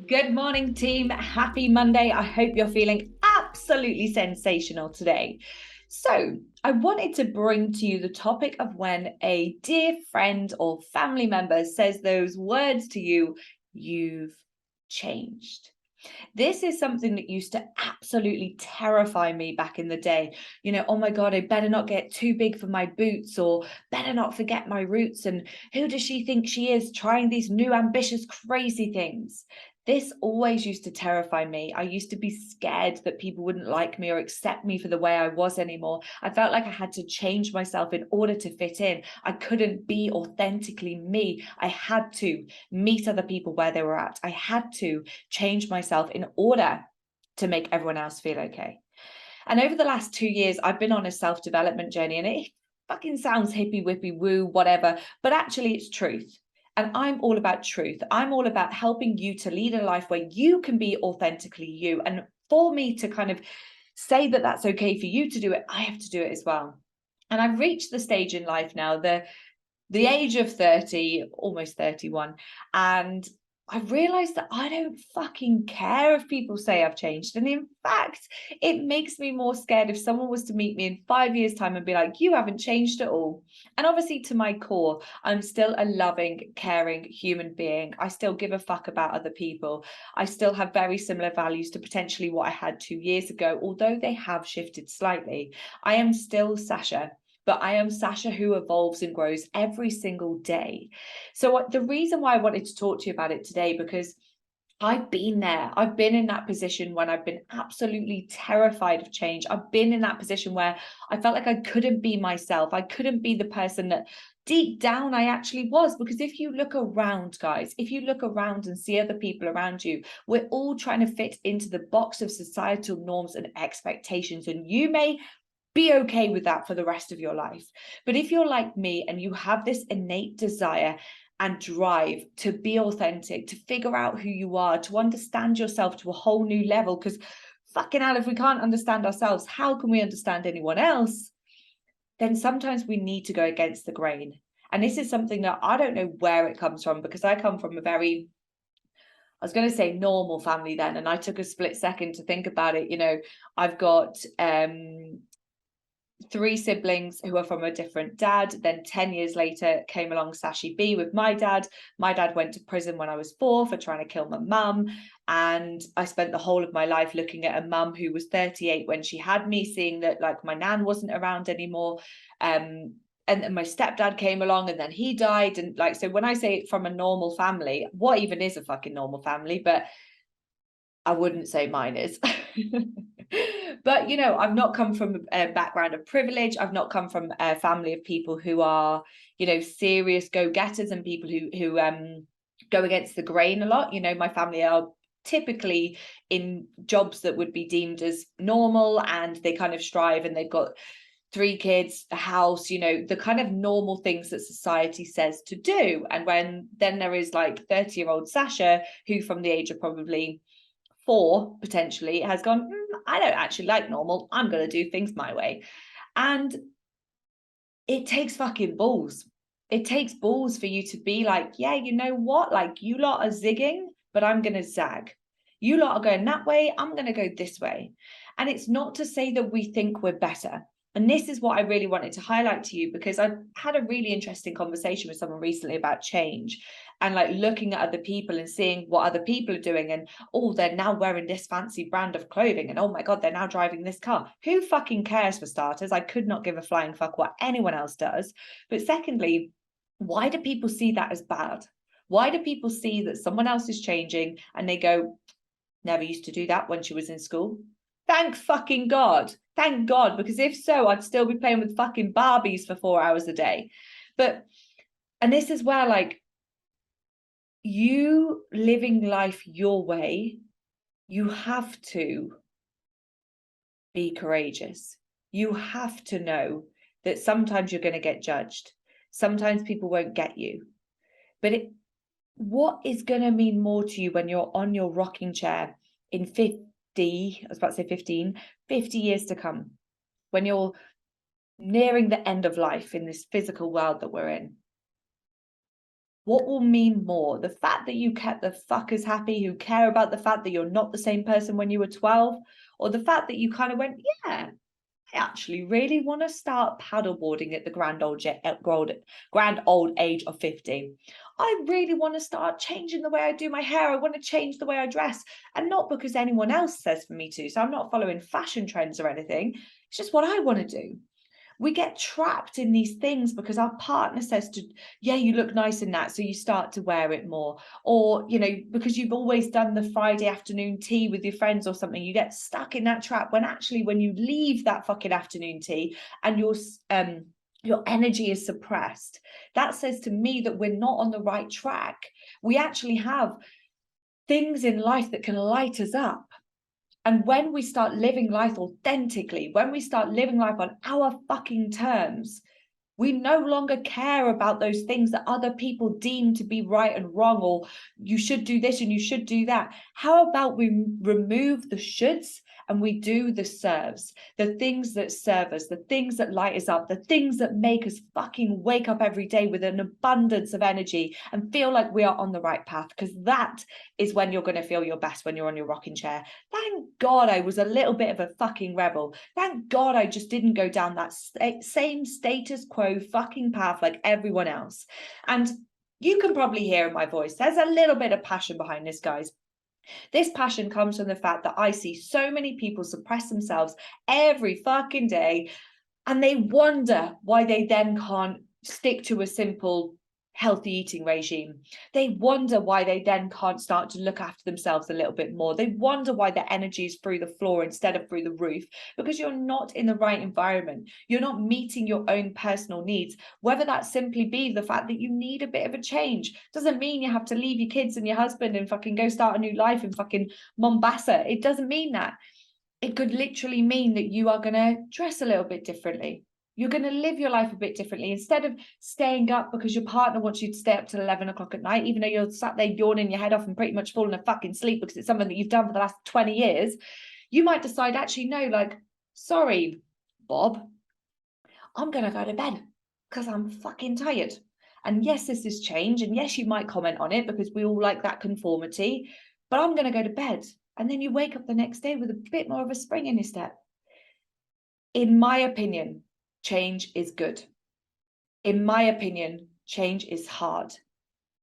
Good morning, team. Happy Monday. I hope you're feeling absolutely sensational today. So, I wanted to bring to you the topic of when a dear friend or family member says those words to you, you've changed. This is something that used to absolutely terrify me back in the day. Oh my God, I better not get too big for my boots or better not forget my roots. And who does she think she is trying these new, ambitious, crazy things? This always used to terrify me. I used to be scared that people wouldn't like me or accept me for the way I was anymore. I felt like I had to change myself in order to fit in. I couldn't be authentically me. I had to meet other people where they were at. I had to change myself in order to make everyone else feel okay. And over the last 2 years, I've been on a self-development journey, and it fucking sounds hippy whippy woo, whatever, but actually it's truth. And I'm all about truth. I'm all about helping you to lead a life where you can be authentically you. And for me to kind of say that that's okay for you to do it, I have to do it as well. And I've reached the stage in life now, the age of 30, almost 31, and I've realized that I don't fucking care if people say I've changed. And in fact, it makes me more scared if someone was to meet me in 5 years' time and be like, you haven't changed at all. And obviously, to my core, I'm still a loving, caring human being. I still give a fuck about other people. I still have very similar values to potentially what I had 2 years ago, although they have shifted slightly. I am still Sasha, but I am Sasha who evolves and grows every single day. So the reason why I wanted to talk to you about it today, because I've been there. I've been in that position when I've been absolutely terrified of change. I've been in that position where I felt like I couldn't be myself. I couldn't be the person that deep down I actually was. Because if you look around, guys, if you look around and see other people around you, we're all trying to fit into the box of societal norms and expectations. And you may be okay with that for the rest of your life. But if you're like me and you have this innate desire and drive to be authentic, to figure out who you are, to understand yourself to a whole new level, because fucking hell, if we can't understand ourselves, how can we understand anyone else? Then sometimes we need to go against the grain. And this is something that I don't know where it comes from, because I come from a very, I was going to say normal family then, and I took a split second to think about it. I've got 3 siblings who are from a different dad. Then 10 years later came along Sashi B with my dad. My dad went to prison when I was 4 for trying to kill my mum. And I spent the whole of my life looking at a mum who was 38 when she had me, seeing that like my nan wasn't around anymore. And then my stepdad came along and then he died. And like, so when I say from a normal family, what even is a fucking normal family? But I wouldn't say mine is. But I've not come from a background of privilege. I've not come from a family of people who are, serious go-getters and people who go against the grain a lot. My family are typically in jobs that would be deemed as normal, and they kind of strive, and they've got 3 kids, a house, the kind of normal things that society says to do. And then there is like 30-year-old Sasha, who from the age of probably 4 potentially has gone, I don't actually like normal. I'm going to do things my way. And it takes fucking balls. It takes balls for you to be like, yeah, you know what? Like, you lot are zigging, but I'm going to zag. You lot are going that way. I'm going to go this way. And it's not to say that we think we're better. And this is what I really wanted to highlight to you, because I've had a really interesting conversation with someone recently about change and like looking at other people and seeing what other people are doing. And oh, they're now wearing this fancy brand of clothing. And oh my God, they're now driving this car. Who fucking cares, for starters? I could not give a flying fuck what anyone else does. But secondly, why do people see that as bad? Why do people see that someone else is changing and they go, never used to do that when she was in school? Thank fucking God. Thank God. Because if so, I'd still be playing with fucking Barbies for 4 hours a day. And this is where like you living life your way, you have to be courageous. You have to know that sometimes you're going to get judged. Sometimes people won't get you. But what is going to mean more to you when you're on your rocking chair in 50, I was about to say 15, 50 years to come, when you're nearing the end of life in this physical world that we're in? What will mean more? The fact that you kept the fuckers happy who care about the fact that you're not the same person when you were 12, or the fact that you kind of went, yeah, I actually really want to start paddleboarding at the grand old age of 50. I really want to start changing the way I do my hair. I want to change the way I dress, and not because anyone else says for me to. So I'm not following fashion trends or anything. It's just what I want to do. We get trapped in these things because our partner says to, yeah, you look nice in that, so you start to wear it more. Or, you know, because you've always done the Friday afternoon tea with your friends or something, you get stuck in that trap, when actually when you leave that fucking afternoon tea and your energy is suppressed, that says to me that we're not on the right track. We actually have things in life that can light us up. And when we start living life authentically, when we start living life on our fucking terms, we no longer care about those things that other people deem to be right and wrong, or you should do this and you should do that. How about we remove the shoulds and we do the serves, the things that serve us, the things that light us up, the things that make us fucking wake up every day with an abundance of energy and feel like we are on the right path, because that is when you're going to feel your best, when you're on your rocking chair. Thank God I was a little bit of a fucking rebel. Thank God I just didn't go down that same status quo fucking path like everyone else. And you can probably hear in my voice, there's a little bit of passion behind this, guys. This passion comes from the fact that I see so many people suppress themselves every fucking day, and they wonder why they then can't stick to a simple healthy eating regime. They wonder why they then can't start to look after themselves a little bit more. They wonder why their energy is through the floor instead of through the roof, because you're not in the right environment. You're not meeting your own personal needs, whether that simply be the fact that you need a bit of a change. Doesn't mean you have to leave your kids and your husband and fucking go start a new life in fucking Mombasa. It doesn't mean that. It could literally mean that you are going to dress a little bit differently. You're going to live your life a bit differently. Instead of staying up because your partner wants you to stay up till 11 o'clock at night, even though you're sat there yawning your head off and pretty much falling a fucking sleep because it's something that you've done for the last 20 years, you might decide, actually, no, like, sorry, Bob, I'm going to go to bed because I'm fucking tired. And yes, this is change. And yes, you might comment on it because we all like that conformity, but I'm going to go to bed. And then you wake up the next day with a bit more of a spring in your step. In my opinion, change is good. In my opinion, change is hard.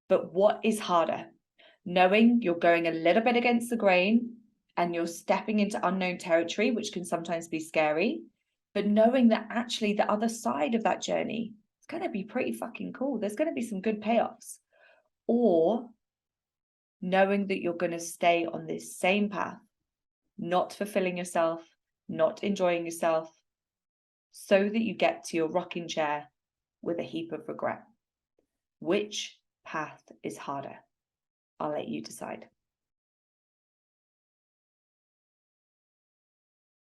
But what is harder? Knowing you're going a little bit against the grain and you're stepping into unknown territory, which can sometimes be scary, but knowing that actually the other side of that journey is going to be pretty fucking cool. There's going to be some good payoffs. Or knowing that you're going to stay on this same path, not fulfilling yourself, not enjoying yourself, so that you get to your rocking chair with a heap of regret. Which path is harder? I'll let you decide.